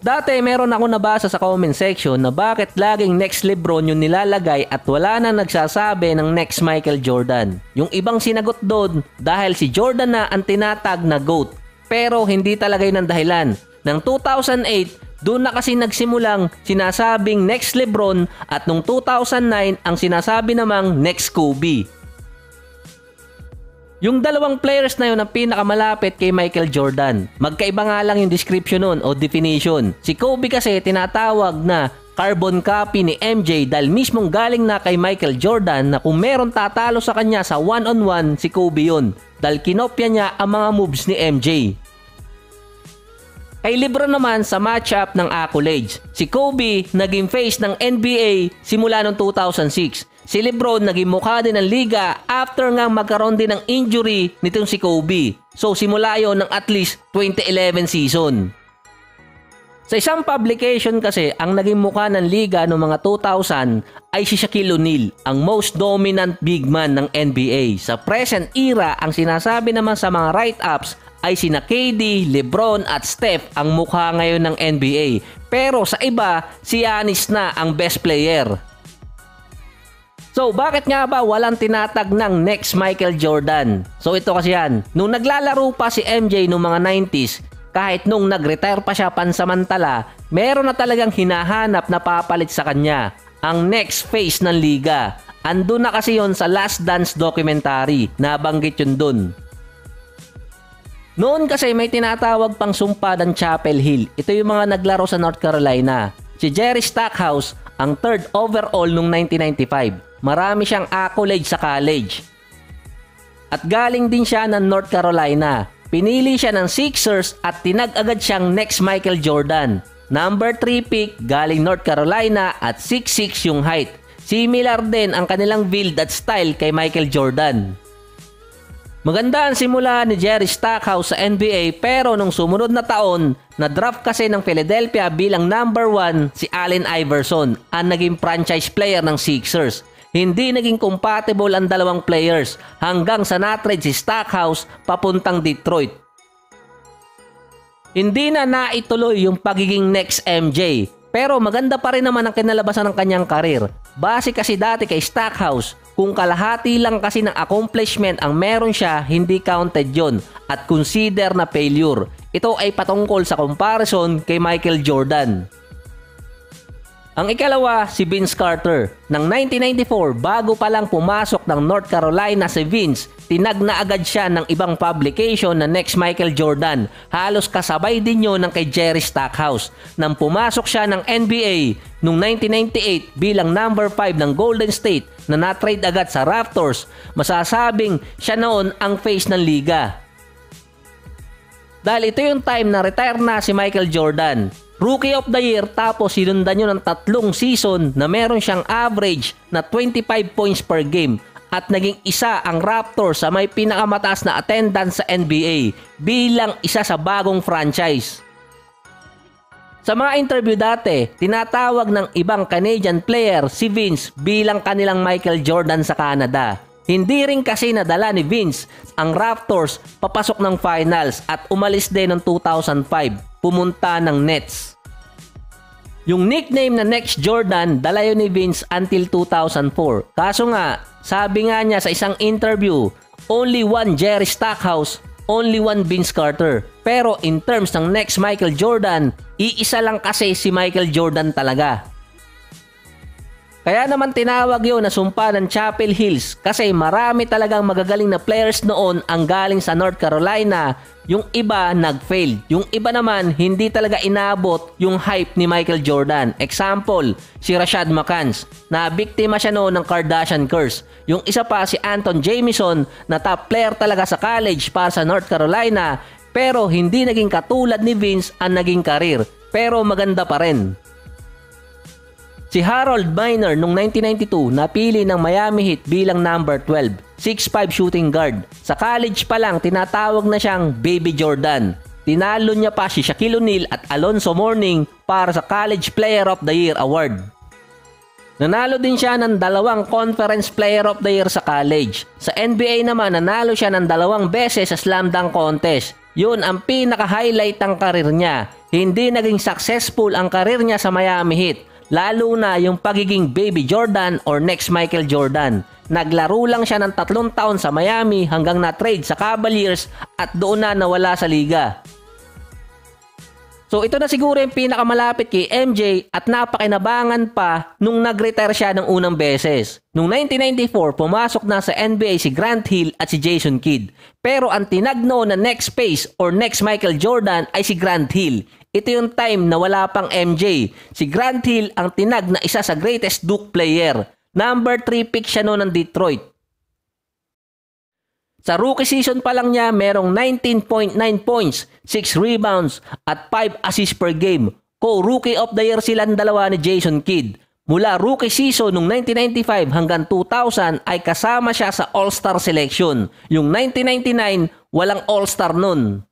Dati meron ako nabasa sa comment section na bakit laging next LeBron yung nilalagay at wala na nagsasabi ng next Michael Jordan. Yung ibang sinagot doon dahil si Jordan na ang tinatag na GOAT. Pero hindi talaga yun ang dahilan. Nang 2008, doon na kasi nagsimulang sinasabing next LeBron at nung 2009 ang sinasabi namang next Kobe. Yung dalawang players na yun ang pinakamalapit kay Michael Jordan. Magkaiba nga lang yung description nun o definition. Si Kobe kasi tinatawag na carbon copy ni MJ dahil mismong galing na kay Michael Jordan na kung meron tatalo sa kanya sa one-on-one, si Kobe yun. Dahil kinopya niya ang mga moves ni MJ. Kay LeBron naman sa matchup ng accolades. Si Kobe naging face ng NBA simula noong 2006. Si LeBron naging mukha din ng liga after nga magkaroon din ng injury nitong si Kobe. So simula yon ng at least 2011 season. Sa isang publication kasi, ang naging mukha ng liga noong mga 2000 ay si Shaquille O'Neal, ang most dominant big man ng NBA. Sa present era, ang sinasabi naman sa mga write-ups ay sina KD, LeBron at Steph ang mukha ngayon ng NBA. Pero sa iba, si Giannis na ang best player. So bakit nga ba walang tinatag ng next Michael Jordan? So ito kasi yan, nung naglalaro pa si MJ noong mga 90s, kahit nung nag-retire pa siya pansamantala, meron na talagang hinahanap na papalit sa kanya, ang next face ng liga. Andun na kasi yon sa Last Dance documentary, nabanggit yun dun. Noon kasi may tinatawag pang sumpa ng Chapel Hill. Ito yung mga naglaro sa North Carolina. Si Jerry Stackhouse, ang 3rd overall noong 1995. Marami siyang accolade sa college. At galing din siya ng North Carolina. Pinili siya ng Sixers at tinag agad siyang next Michael Jordan. Number 3 pick galing North Carolina at 6'6 yung height. Similar din ang kanilang build at style kay Michael Jordan. Maganda ang simula ni Jerry Stackhouse sa NBA pero nung sumunod na taon, na-draft kasi ng Philadelphia bilang number 1 si Allen Iverson, ang naging franchise player ng Sixers. Hindi naging compatible ang dalawang players hanggang sa na-trade si Stackhouse papuntang Detroit. Hindi na naituloy yung pagiging next MJ pero maganda pa rin naman ang kinalabasan ng kanyang karir. Base kasi dati kay Stackhouse, kung kalahati lang kasi ng accomplishment ang meron siya, hindi counted yon at consider na failure. Ito ay patungkol sa comparison kay Michael Jordan. Ang ikalawa, si Vince Carter. Nang 1994, bago pa lang pumasok ng North Carolina si Vince, tinag na agad siya ng ibang publication na next Michael Jordan. Halos kasabay din yun ng kay Jerry Stackhouse. Nang pumasok siya ng NBA noong 1998 bilang number 5 ng Golden State na na-trade agad sa Raptors, masasabing siya noon ang face ng liga. Dahil ito yung time na retire na si Michael Jordan. Rookie of the Year tapos sinundan nyo ng 3 season na meron siyang average na 25 points per game at naging isa ang Raptors sa may pinakamataas na attendance sa NBA bilang isa sa bagong franchise. Sa mga interview dati, tinatawag ng ibang Canadian player si Vince bilang kanilang Michael Jordan sa Canada. Hindi rin kasi nadala ni Vince ang Raptors papasok ng finals at umalis din noong 2005. Pumunta ng Nets. Yung nickname na Next Jordan, dala yun ni Vince until 2004. Kaso nga, sabi nga niya sa isang interview, only one Jerry Stackhouse, only one Vince Carter. Pero in terms ng next Michael Jordan, iisa lang kasi si Michael Jordan talaga. Kaya naman tinawag yun na sumpa ng Chapel Hills kasi marami talagang magagaling na players noon ang galing sa North Carolina. Yung iba nag-fail. Yung iba naman hindi talaga inabot yung hype ni Michael Jordan. Example, si Rashad McCants na biktima siya noon ng Kardashian curse. Yung isa pa si Anton Jamison na top player talaga sa college para sa North Carolina pero hindi naging katulad ni Vince ang naging karir. Pero maganda pa rin. Si Harold Miner noong 1992 napili ng Miami Heat bilang number 12, 6'5 shooting guard. Sa college pa lang tinatawag na siyang Baby Jordan. Tinalo niya pa si Shaquille O'Neal at Alonzo Mourning para sa College Player of the Year award. Nanalo din siya ng 2 Conference Player of the Year sa college. Sa NBA naman nanalo siya ng 2 beses sa Slam Dunk Contest. Yun ang pinaka-highlight ng karir niya. hindi naging successful ang karir niya sa Miami Heat, lalo na yung pagiging Baby Jordan or next Michael Jordan. Naglaro lang siya ng 3 taon sa Miami hanggang na-trade sa Cavaliers at doon na nawala sa liga. So ito na siguro yung pinakamalapit kay MJ at napakinabangan pa nung nag-retire siya ng unang beses. Noong 1994, pumasok na sa NBA si Grant Hill at si Jason Kidd. Pero ang tinagno na next face or next Michael Jordan ay si Grant Hill. Ito yung time na wala pang MJ. Si Grant Hill ang tinag na isa sa greatest Duke player. Number 3 pick siya noon ng Detroit. Sa rookie season pa lang niya, merong 19.9 points, 6 rebounds, at 5 assists per game. Co-rookie of the year silang dalawa ni Jason Kidd. Mula rookie season noong 1995 hanggang 2000 ay kasama siya sa All-Star selection. Yung 1999, walang All-Star nun.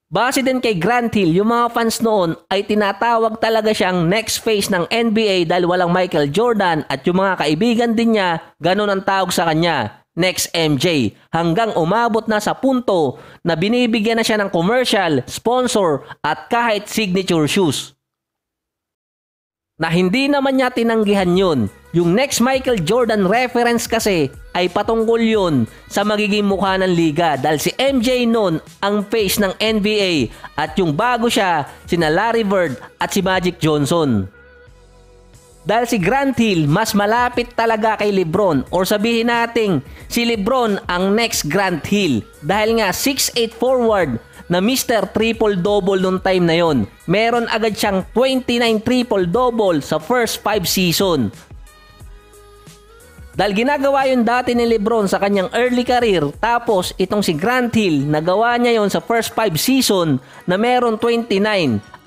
Base din kay Grant Hill, yung mga fans noon ay tinatawag talaga siyang next face ng NBA dahil walang Michael Jordan at yung mga kaibigan din niya, ganun ang tawag sa kanya. Next MJ, hanggang umabot na sa punto na binibigyan na siya ng commercial, sponsor at kahit signature shoes. Na hindi naman niya tinanggihan yun. Yung next Michael Jordan reference kasi ay patungkol yun sa magiging mukha ng liga dahil si MJ noon ang face ng NBA at yung bago siya, sina Larry Bird at si Magic Johnson. Dahil si Grant Hill mas malapit talaga kay LeBron or sabihin nating si LeBron ang next Grant Hill dahil nga 6'8 forward na Mr. Triple-Double noong time na yon. Meron agad siyang 29 triple-double sa first 5 season. Dahil ginagawa yun dati ni LeBron sa kanyang early career, tapos itong si Grant Hill nagawa niya yon sa first 5 season na meron 29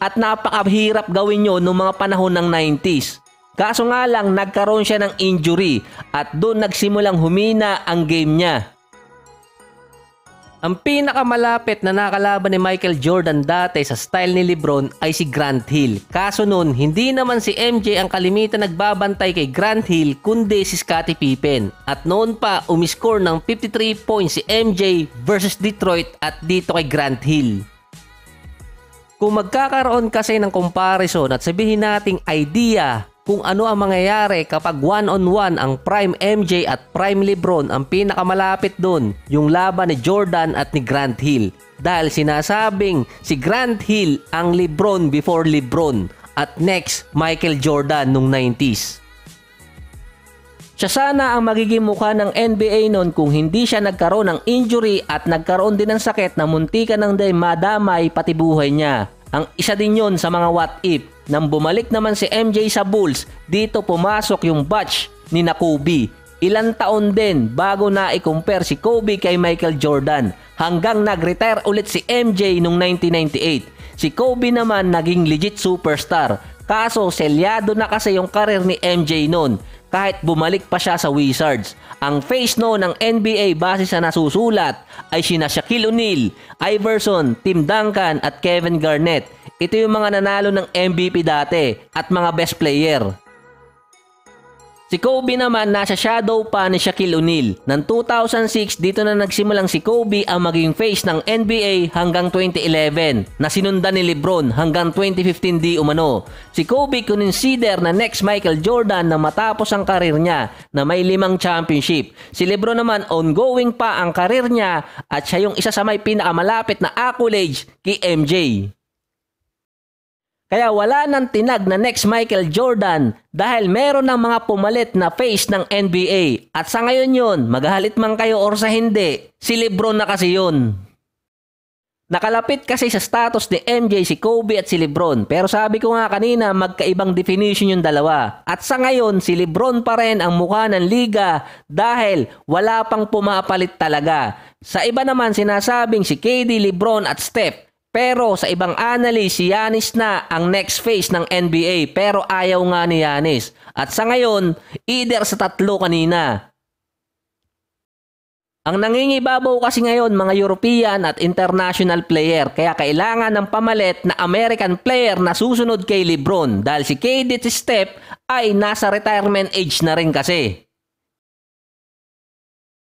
at napakahirap gawin yun noong mga panahon ng 90s. Kaso nga lang nagkaroon siya ng injury at doon nagsimulang humina ang game niya. Ang pinakamalapit na nakalaban ni Michael Jordan dati sa style ni LeBron ay si Grant Hill. Kaso noon hindi naman si MJ ang kalimitan nagbabantay kay Grant Hill kundi si Scottie Pippen. At noon pa umiscore ng 53 points si MJ versus Detroit at dito kay Grant Hill. Kung magkakaroon kasi ng comparison at sabihin nating idea kung ano ang mangyayari kapag one-on-one ang prime MJ at prime LeBron, ang pinakamalapit doon yung laban ni Jordan at ni Grant Hill. Dahil sinasabing si Grant Hill ang LeBron before LeBron at next Michael Jordan nung 90s. Siya sana ang magiging mukha ng NBA noon kung hindi siya nagkaroon ng injury at nagkaroon din ng sakit na muntikan ng madamay pati buhay niya. Ang isa din yon sa mga what if. Nang bumalik naman si MJ sa Bulls, dito pumasok yung batch ni na Kobe. Ilang taon din bago na i-compare si Kobe kay Michael Jordan hanggang nag-retire ulit si MJ noong 1998. Si Kobe naman naging legit superstar. Kaso selyado na kasi yung karir ni MJ noon kahit bumalik pa siya sa Wizards. Ang face noon ng NBA base sa nasusulat ay sina Shaquille O'Neal, Iverson, Tim Duncan at Kevin Garnett. Ito yung mga nanalo ng MVP dati at mga best player. Si Kobe naman nasa shadow pa ni Shaquille O'Neal. Ng 2006 dito na nagsimulang si Kobe ang maging face ng NBA hanggang 2011 na sinundan ni LeBron hanggang 2015 di umano. Si Kobe consider na next Michael Jordan na matapos ang karir niya na may 5 championship. Si LeBron naman ongoing pa ang karir niya at siya yung isa sa may pinakamalapit na accolades kay MJ. Kaya wala nang tinag na next Michael Jordan dahil meron ng mga pumalit na face ng NBA. At sa ngayon yun, maghalit man kayo or sa hindi, si LeBron na kasi yun. Nakalapit kasi sa status ni MJ si Kobe at si LeBron. Pero sabi ko nga kanina, magkaibang definition yung dalawa. At sa ngayon, si LeBron pa rin ang mukha ng liga dahil wala pang pumapalit talaga. Sa iba naman sinasabing si KD, LeBron at Steph. Pero sa ibang analyst, si Giannis na ang next face ng NBA pero ayaw nga ni Giannis. At sa ngayon, either sa tatlo kanina. Ang nangingibabaw kasi ngayon mga European at international player kaya kailangan ng pamalit na American player na susunod kay LeBron dahil si KD at si Steph ay nasa retirement age na rin kasi.